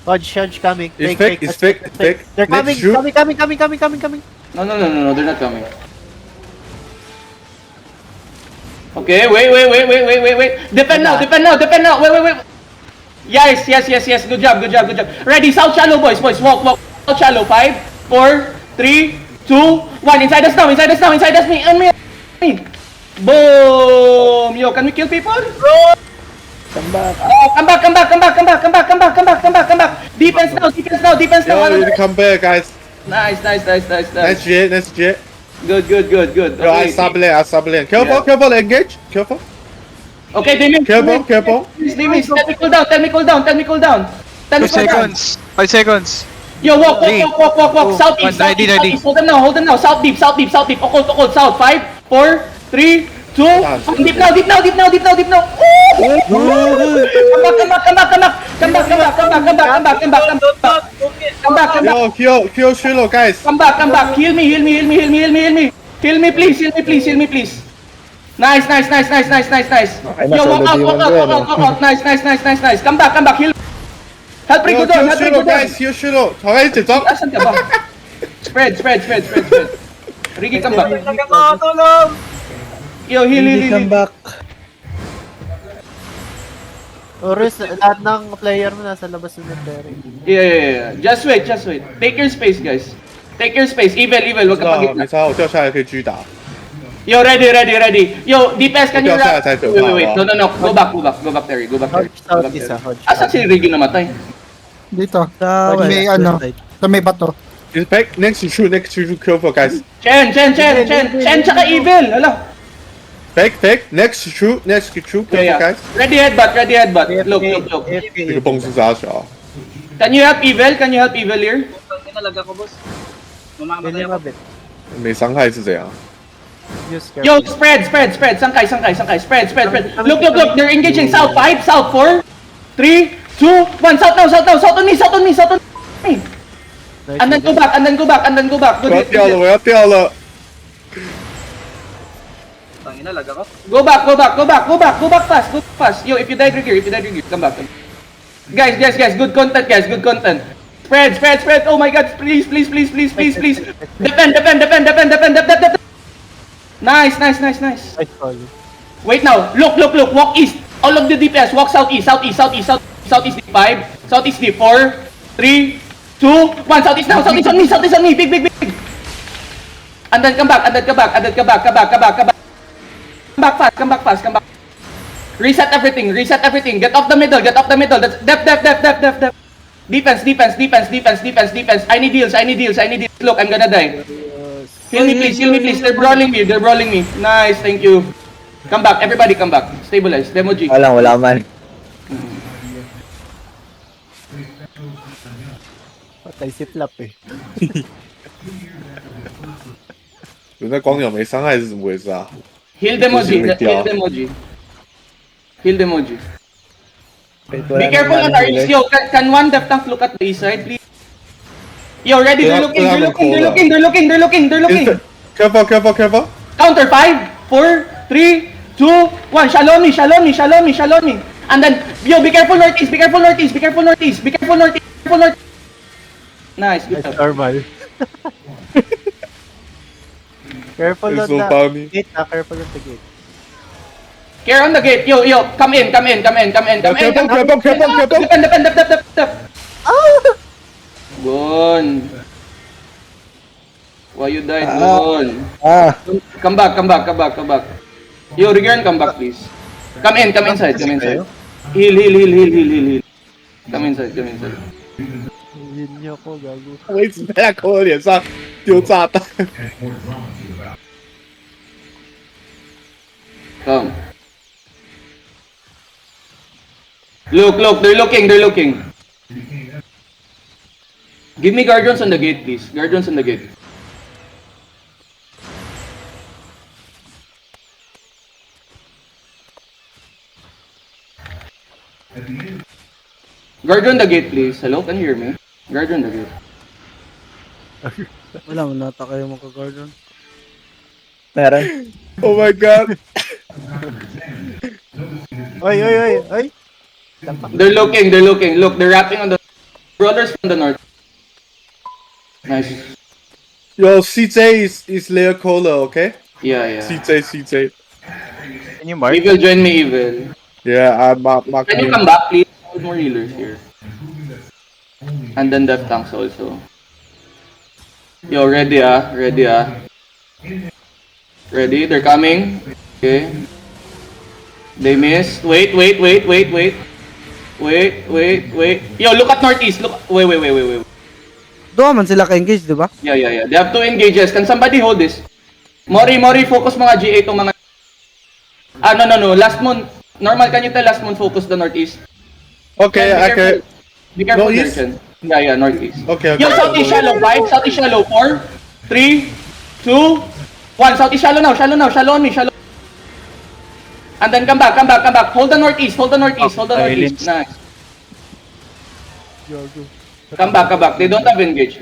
Hodge coming. It's fake, it's fake, it's fake. They're coming, Next shoot. coming. No, they're not coming. Okay, wait. Defend now. Wait. Yes. Good job. Ready, south shallow, boys. Walk. South shallow. 5, 4, 3, 2, 1. Inside us now. Me. On me. Boom! Yo, can we kill people? Come back. Oh, come back. Defense now. Yo, you come back, guys. Nice. Nice J. Good. Yo, I sub lane. Careful, engage. Careful. Okay, they miss. Careful. They miss. Tell me cool down. 5 seconds. Yo, walk. Three, Southeast. 90. Hold them now. South deep. Occult. South. 5, 4, 3, 2. Deep now. Come back. Yo, kill Shiloh, guys. Come back. Heal me. Heal me, please. Nice. Yo, walk out. Nice. Come back. Heal. Help Rico doon. Kill Shiloh, guys. Kill Shiloh. Okay, Jok. Asan ka ba? Spread. Ricky, come back. Yo, heal. Come back. Oris, lahat ng player mo nasa labas ng cemetery. Yeah. Just wait. Take your space, guys. Evil. Wag ka 没 pagitna.差，我掉下来可以狙打。 Yo, ready. Yo, DPS, can you Ikaw, wrap? side to. Wait. No. Go back, Terry. Hodge isa, Hodge. Asan si Ricky namatay? Dito. Sa may west ano. side. Sa may bato. It's back next to shoot, careful, guys. Chen, tsaka Evil. Hala. Fake, next to shoot, careful, Yeah. guys. Ready headbutt. Look. AFK. 这个蹦是啥小？ Can you help Evil here? Pili mabit. 没伤害是怎样？ Use Yo, careful. spread. Sangkay. Spread. Look. They're engaging. South 5, South 4, 3, 2, 1. South now. South on me. Nice. And then go back. 我要掉了，我要掉了。 Go back fast. Yo, if you died Ricky, come back. Guys, good content. Spread. Oh my god, please. Defend. Nice. Nice call. Wait now. Look. Walk east. All of the DPS, walk southeast. Southeast deep 5. Southeast deep 4, 3, 2, 1. Southeast now. Southeast on me. Big. And then come back. Come back fast. Reset everything. Get off the middle. That's depth. Defense. I need heals. Look, I'm gonna die. Heal me, please. They're brawling me. Nice, thank you. Come back, everybody come back. Stabilize. Demo G. Wala man. Patay si Flap eh. 人家光鸟没伤害是怎么回事啊？ Heal Demo G. Be careful on our east. Yo, can one depth tank look at the east side, please? Yo, ready? They're looking. Careful. Counter 5, 4, 3, 2, 1. Shallow me. And then, yo, be careful northeast. Nice, good Nice job. normal. Careful It's on so the funny. gate careful on the gate. Care on the gate. Yo, come in. Careful. Dep. Gon. Why you died, Gon? Come back. Yo, Rigern, come back, please. Come inside. Heal. Come inside. Yun niyo ko, gago. 我一直在他口的脸上丢炸弹。 Come. Look, they're looking. Give me guardians on the gate, please. Guardians on the gate. Guardian the gate, please. Hello, can you hear me? Guardian the gate. Wala, manata kayo maka-guard doon. Meron. Oh my god. Oy! They're looking. Look, they're rapping on the Brawlers from the north. Nice. Yo, CJ is Leo Cola, okay? Yeah, yeah. CJ. Can you mark? Evil, join me, Evil. Yeah, I'm marking Can you him. come back, please? Hold more healers here. And then death tanks also. Yo, ready ah. Ready ah. Ready? They're coming. Okay. They missed. Wait. Yo, look at northeast. Look. Wait. Doon man sila ka-engage, di ba? Yeah. They have 2 engages. Can somebody hold this? Mori, focus mga GA itong mga... No. Last moon. Normal, can you tell last moon focus the northeast? Okay, Be I can. Be careful, Northeast? Gerson. Yeah, northeast. Okay. Yo, southeast shallow 5, southeast shallow 4, 3, 2, 1. Southeast shallow now, shallow on me, shallow. And then come back. Hold the northeast. Nice. Come back. They don't have engage.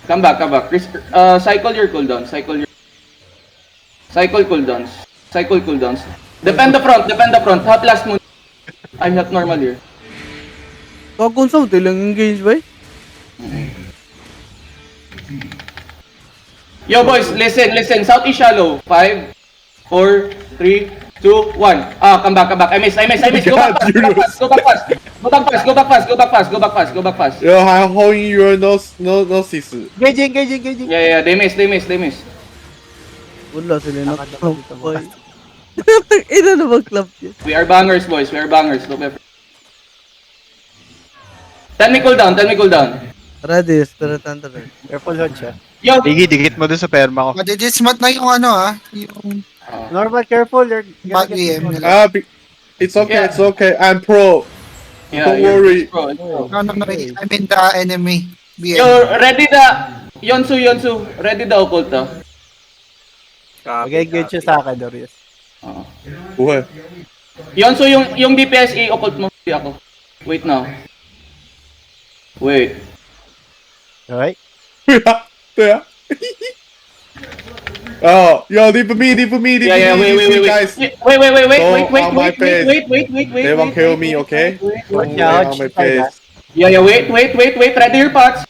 Come back. Cycle your cooldowns. Cycle cooldowns. Defend the front. Hot last moon. I'm not normal here. Kung sa lang engage ba? Yo boys, listen. Southeast shallow. 5, 4, 3, 2, 1. Come back. I miss. Go back fast. Yo, I'm holding your noses. Engaging. Yeah, they miss. Wala sila na-club boy. Ina na mag-club yun. We are bangers, boys. Look at 10 me cooldown. Ready, spiritan. Careful hold siya. Yo, Biggie, dikit mo dun sa perma ko. Madidismat na yung yung Normal, careful. You're gonna mag get... EM nila. It's okay. Yeah. It's okay. I'm pro. yeah, Don't you're- worry. bro. I mean the enemy. BM. Yo, ready the Yonsu. Ready the occult. Mag-engage siya sa akin, Dorius. What? Yonsu, yung DPS i-occult mo. Hindi ako. Wait now. Wait. Okay? Yeah. Oh, yo, deep for me. Yeah, wait. Guys, Wait. on my face. Wait. they won't kill me, okay? Watch Don't out. lay on my face. Yeah, wait. Ready your pots.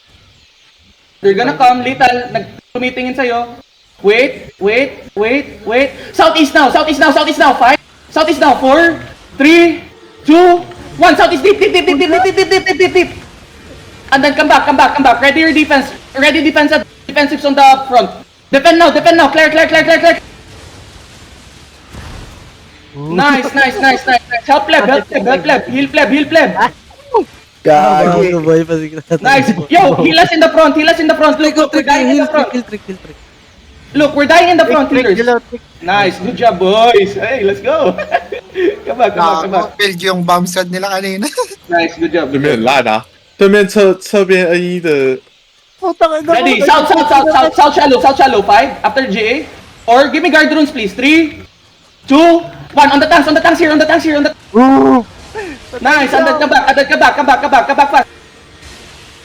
They're gonna come, Lethal. Tumitingin sa'yo. Wait. Southeast now. 5. Southeast now. 4, 3, 2, 1. Southeast deep. And then come back. Ready your defense. Defensives on the front. Defend now. Clear. Nice. Help pleb. Heal pleb. Ano ba yung pasigurado? Nice. Yo, heal us in the front. Look, we're dying in the front. Kill trick. Look, we're dying in the front, Trick, healers. Nice. Good job, boys. Hey, let's go. Come back. Build yung bomb squad nila kanina. Nice. Good job. 对面很烂啊，对面侧边 N1 的 Ready. South shallow. 5. After GA. Or give me guard runes, please. 3, 2, 1. On the tanks here. Nice. And then come back fast.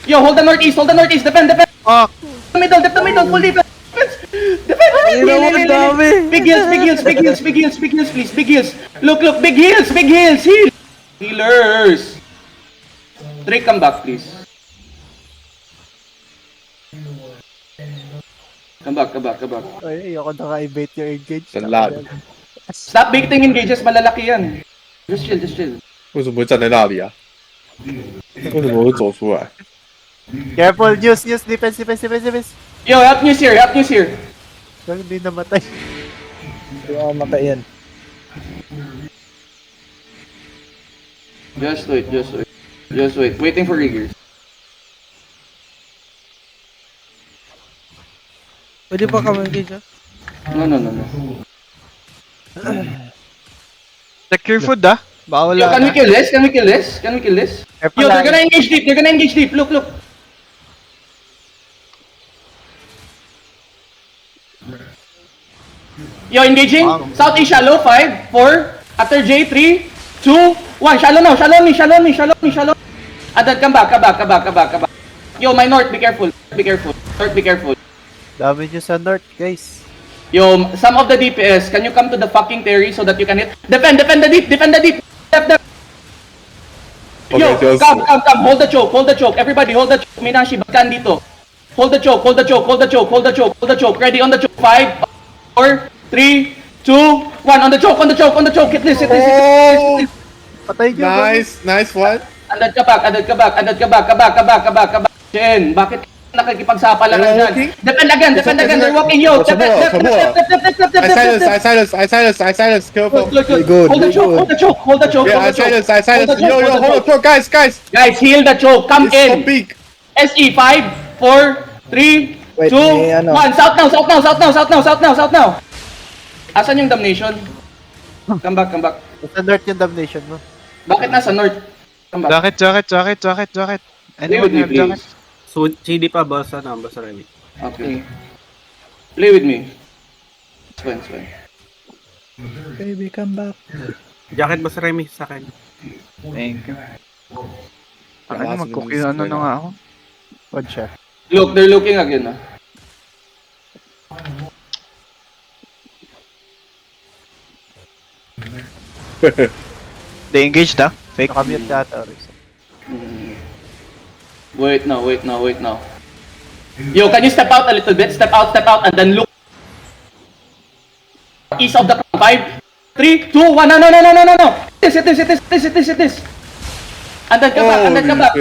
Yo, hold the northeast. Defend. The middle. Full defense. Defend. Big heals, please. Big heals. Look. Big heals. Heal. Healers. 3, come back, please. Come back. Ay, ayoko na ka-bait yung engage. Ang lag. Stop baiting engages, malalaki yan. Just chill. 为什么会站在那里啊？为什么会走出来？ Careful, use defense. Yo, help news here. Pero hindi namatay. Hindi ako matay yan. Just wait. Waiting for riggers. Pwede pa ka mag-engage ha? No. Check your food ah. Baka Yo, wala can we na. kill this? Careful Yo, lang. they're gonna engage deep. Look. Yo, engaging. Southeast shallow. 5, 4. After J, 3, 2, 1. Shallow now. Shallow me. And then come back. Yo, my north, be careful. North, be careful. Dami nyo sa north, guys. Yo, some of the DPS, can you come to the fucking Terry so that you can hit? Defend the deep. Left. Yo, Okay, just- come. Hold the choke. Everybody, hold the choke. Minashi, bakan dito. Hold the choke. Ready on the choke. 5, 4, 3, 2, 1. On the choke. Hit this. Patay niyo. Nice one. Andad ka back. Chen, bakit nakikipagsapalan Hello, dyan? King? Defend again. They're walking you. I silence. Careful. Good, Hold the choke. Yeah, I silence. Yo, hold on, choke, guys. Guys, heal the choke. Come It's so in. big. SE 5, 4, 3, Wait, 2, may ano. 1. South now. Asan yung damnation? Come back. Sa north yung damnation mo. Bakit nasa north? Come back. Jacket. Play with me, Anyone have jacket? please. So, CD pa ba sa Remy? Okay. Play with me. It's fine. Baby, come back. Jacket ba sa Remy sa akin? Thank you. Wala, Mag-cook sige, ano na nga ako. Wad siya. Look, they're looking again. They engaged Fake. Nakamute yata. Wait now. Yo, can you step out a little bit? Step out, and then look. East of the crown. 5, 3, 2, 1. No. Hit this. And then come back.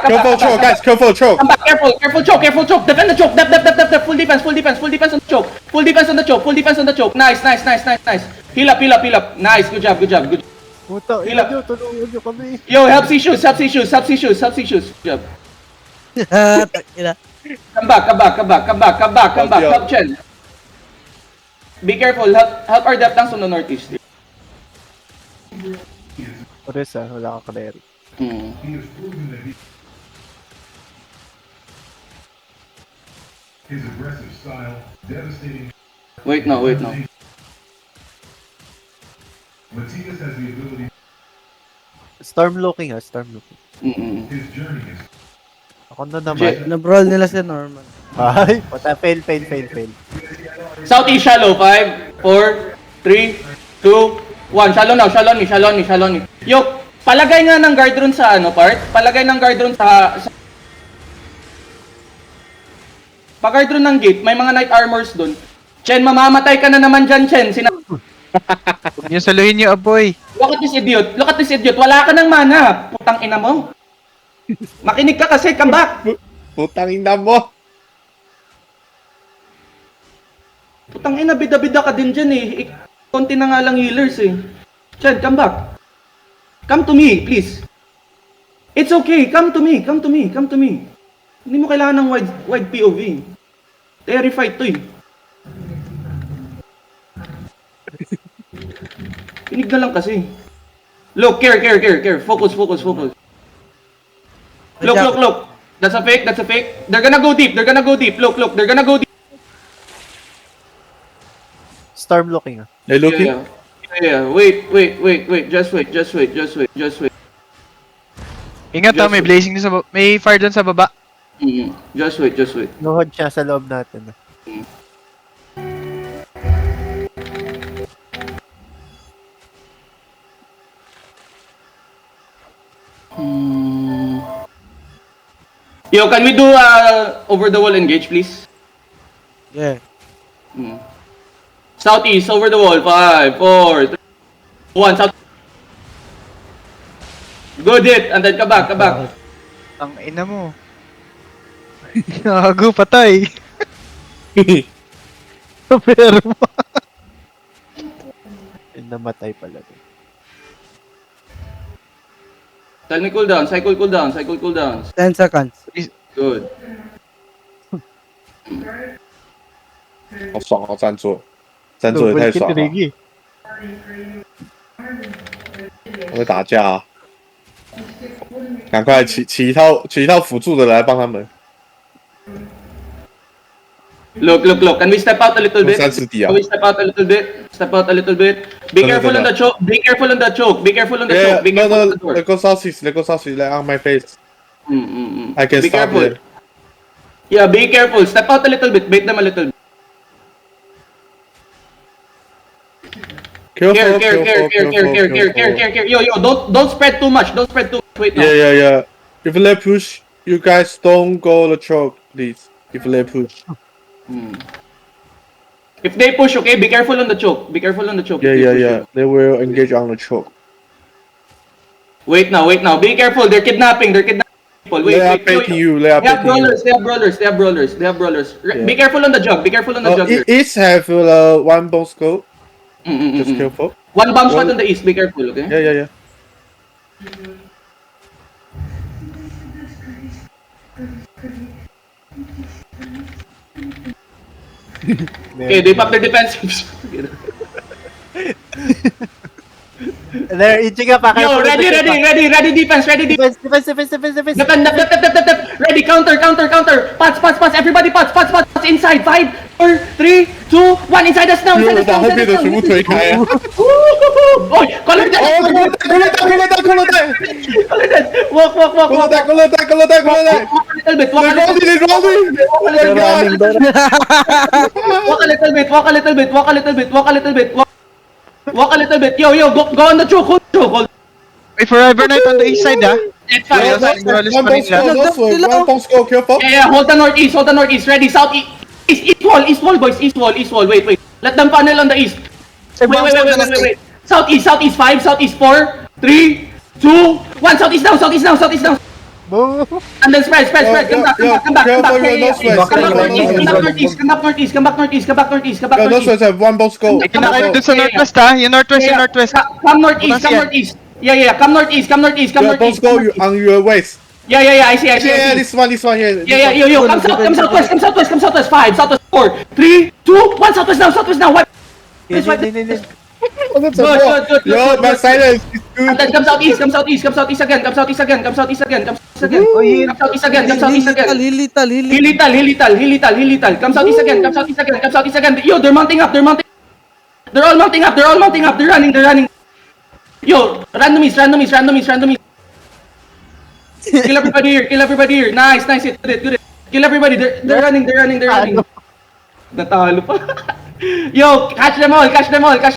Careful, choke, guys. Careful, choke. Come back, careful choke. Defend the choke. Dep. Full defense on the choke. Nice. Heal up. Nice, good job. Puta, Hila. ina nyo, tulungan nyo kami. Yo, help issues. Good job. Takina. Come back. Help Chen. Be careful. Help our depth tanks on the northeast. Oris wala kang kaneri. His aggressive style, devastating. Wait now. Matias has the ability. Storm looking. His journey is Ako na naman. Nabrawl nila si Norman. Ay, pata, fail. Southeast shallow. 5, 4, 3, 2, 1. Shallow ni. Yo, palagay nga ng guard rune sa part. Pag-guard rune ng gate, may mga knight armors dun. Chen, mamamatay ka na naman dyan, Chen. Huwag niyo saluhin niyo, aboy. Look at this idiot. Wala ka ng mana. Putang ina mo. Makinig ka kasi, come back. Putang ina mo. Putang ina, bida-bida ka din dyan eh. Konti na nga lang healers eh. Chen, come back. Come to me, please. It's okay, come to me. Hindi mo kailangan ng wide POV. Terrified to eh. Pinig na lang kasi. Look, care. Focus. Look. That's a fake. They're gonna go deep. Look, they're gonna go deep. Storm looking. They looking? Yeah. Wait. Just wait. Ingat may blazing din may fire dun sa baba. Just wait. Nuhod siya sa loob natin. Yo, can we do over the wall engage, please? Yeah. Southeast, over the wall. 5, 4, 3, 1. South. Good hit, and then come back. Ang ina mo. Gago, patay. Pero mo. Namatay pala. Tell me cooldown, cycle cooldowns. 10 seconds. Good. 好爽，好赞助也太爽了。我会打架啊！赶快起一套辅助的来帮他们。 Look. Can we step out a little bit? 30底啊 Can we step out a little bit? Be careful on the choke. Be careful on the choke. Be careful on the Yeah, choke. Be careful on the door. let's go southeast, like on my face. I can Be stop careful. it. Yeah, be careful. Step out a little bit. Bait them a little bit. Careful. Care. Yo, don't spread too much. Wait, no. Yeah. If they push, you guys don't go the choke, please. If they push. If they push, okay, be careful on the choke. Be careful on the choke. Yeah. They will engage on the choke. Wait now. Be careful. They're kidnapping people. Wait. They are baiting you. They are They have baiting you. brawlers. They have brawlers. Yeah. Be careful on the jug. Be careful on the jug. East have one bomb scope. Just careful. One bomb shot on the east. Be careful, okay? Yeah. Okay, they pop their defensives. They're itching up. Yo, ready defense. Defense. Defend. Ready, counter. Pots. Everybody pots. Inside. 5, 4, 3, 2, 1. Inside us now. 我把后面的全部推开啊！ Oh, color dead. 哦，攻了带！ Walk.攻了带！ Walk a little bit. They're rolling! Oh my god! Walk a little bit. Yo, go on the choke. Wait, Forever Night on the east side, ah. It's fine. One bomb score, one bomb score, careful! Yeah, hold the northeast. Ready, southeast. East wall, boys. East wall. Wait. Let them funnel on the east. Wait. Southeast. 5, southeast 4, 3, 2, 1. Southeast now. Move. And then spread. Come back. Careful, you're not spread. Come back northeast. Yeah, those ones have one bomb score. Kinakain dun sa northwest, ah. Yung northwest. Come northeast. Yeah. Come northeast. Yeah, bomb score on your waist. Yeah. I see. Yeah, this one here. Yeah. Yo. Come southwest. 5, southwest 4, 3, 2, 1. Southwest now. Wipe. This. Oh, that's a Good, ball. good. Yo, my silence is And good. then come southeast again. Come southeast again. Come southeast again. Hilital. Come southeast again. Yo, they're mounting up. They're all mounting up. They're running. Yo, randomies. Kill everybody here. Nice. Good. Kill everybody. They're running. Natalo pa. Yo, catch them all. Catch them all here.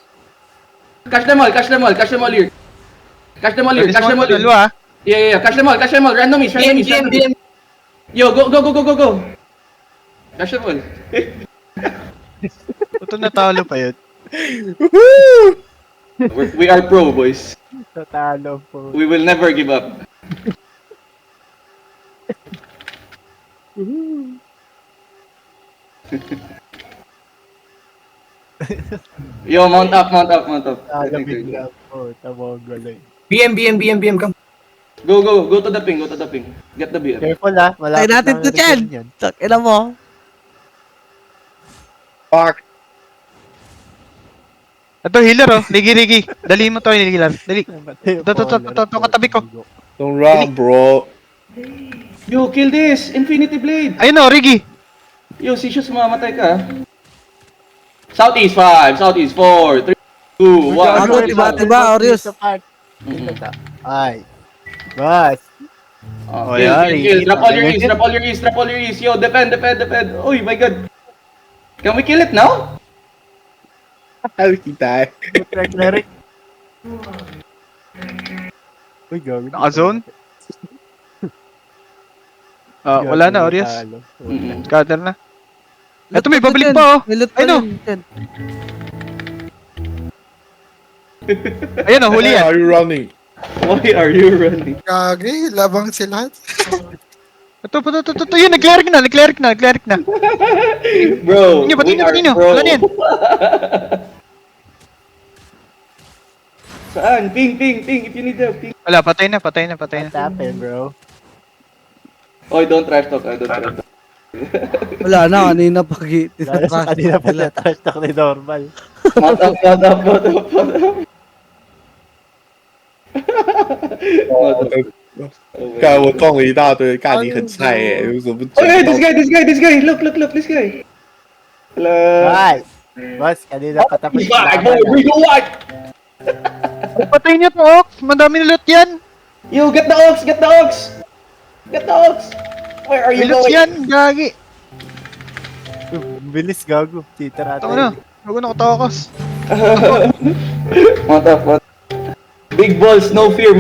Catch them all here. Dalawa, ah. Yeah. Catch them all. Randomies. Yo, go. Catch them all. Ito natalo pa yun. We are pro, boys. Tatalo po. We will never give up. Yo, mount up. Tatalo bigla po. Tawag galay. BM, come. Go to the ping. Get the beer. Careful ha. Tayo natin to dyan. Ina mo. Fuck. Ito, healer, oh. Rigi. Dali mo to, healer. Dali. Ito, katabi ko. Don't run, bro. Yo, kill this! Infinity Blade! Ayun, oh, Rigi. Yo, Sisius, mamamatay ka. Southeast 5, Southeast 4, 3, 2, 1. Diba, Orius? Ay. Boss. Kill. Drop all your east. Yo, defend. Oh my god. Can we kill it now? How did he die? Cleric. Uy, gawin. Naka-zone? Wala na, Orius. Gather na. Ito, may babalik pa, oh. Ayun, oh. Ayun, oh, huli Why yan. are you running? Why are you running? Kage, labang sila. Ito, yun, nag-cleric na. Bro, Pati nyo. pro. Wala na yan. Saan? Ping. If you need help, ping. Wala, patay na. What happened, bro? Oy, don't trash talk. Wala na, kanina pa Lalo sa kanina pa na trash talk ni normal. Mount up.干，我撞了一大堆，干你很菜耶，为什么不捡 Okay, 到 this guy. Look, this guy. Hello. Right. Boss, kanina pa tapos. We go white. Patay niyo to, Ox. Madami na loot yan. Yo, get the ox. Where are you May loot going? yan, gagi. Bilis gago. Titira Ito na. Huwag na ko. Mount up. Big balls, no fear,